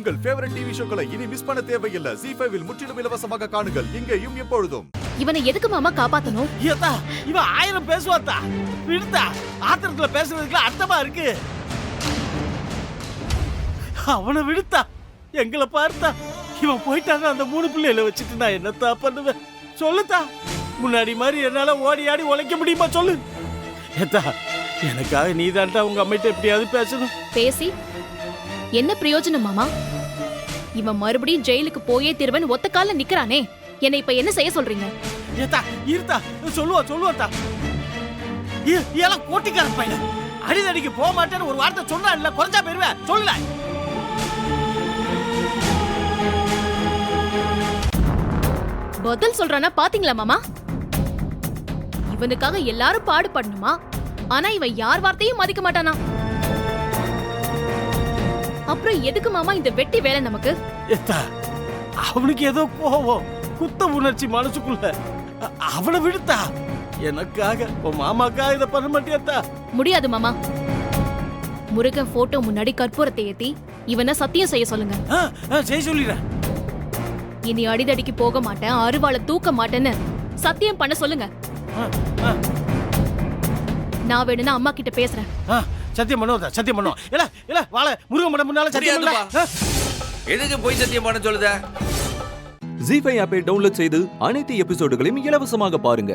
உங்கள் favourite TV ஷோக்களை இனி miss பண்ண தேவையில்லை. ZEE5 இல் முற்றிலும் இலவசமாக காணுங்கள், இங்கேயும் எப்பொழுதும். இவனை எதுக்கு மாமா காப்பாத்தணும்? ஏத்தா இவன் 1000 பேசுவாத்தா. விடுதா, ஆத்திரத்துல பேசுறதுக்கு அர்த்தமா இருக்கு. அவனை விடுத்தா, எங்களை பார்த்தா இவன் போயிட்டாங்க. அந்த 3 பிள்ளைகளை வச்சுட்டு நான் என்னத்தா பண்ணுவேன் சொல்லுத்தா? முன்னாடி மாதிரி என்னால ஓடி ஆடி உழைக்க முடியுமா சொல்லு? ஏத்தா, எனக்காக நீ தான்டா உங்க அம்மிட்ட எப்படியாவது பேசணும். பேசி என்ன பிரயோஜனம் மாமா? இவன் மறுபடியும் ஜெயிலுக்கு போயே தீர்வன் ஒத்த கால நிக்கிறானே. என்னை இப்ப என்ன செய்ய சொல்றீங்க? ஏத்தா இருத்தா, சொல்லுவாத்தா. எல்லாம் கோட்டிக்கார பையன். அடிதடிக்கு போக மாட்டேன்னு ஒரு வார்த்தை சொன்னா இல்ல, குறைஞ்சா போயிருவேன் சொல்லல. பதில் சொல்றானா பாத்தீங்களா மாமா? இவனுக்காக எல்லாரும் பாடுபடணுமா? ஆனா இவன் யார் வார்த்தையும் மதிக்க மாட்டானா. அப்புறம் எதுக்கு மாமா இந்த வெட்டி வேலை நமக்கு? ஏத்தா, அவனுக்கு ஏதோ கோவம், குத்த உணர்ச்சி மனசுக்குள்ள. அவனை விடுத்தா. எனக்காக உன் மாமாக்காக இதை பண்ண மாட்டியாத்தா? முடியாது மாமா. முருகன் போட்டோ முன்னாடி கற்பூரத்தை ஏத்தி இவனை சத்தியம் செய்ய சொல்லுங்க. செய்ய சொல்லிடுறேன். இனி அடிதடிக்கு போக மாட்டேன், அருவாளை தூக்க மாட்டேன்னு சத்தியம் பண்ண சொல்லுங்க. நான் வேணும்னா அம்மா கிட்ட பேசுறேன். சத்தியம் பண்ணுவதா? சத்தியம் பண்ணுவோம். இல்ல வாழ முருகன் மடம் முன்னால சத்தியம் பண்ணல. எதுக்கு போய் சத்தியம் பண்ண சொல்லுத? ZEE5 ஆப்பை டவுன்லோட் செய்து அனைத்து எபிசோடுகளையும் இலவசமாக பாருங்க.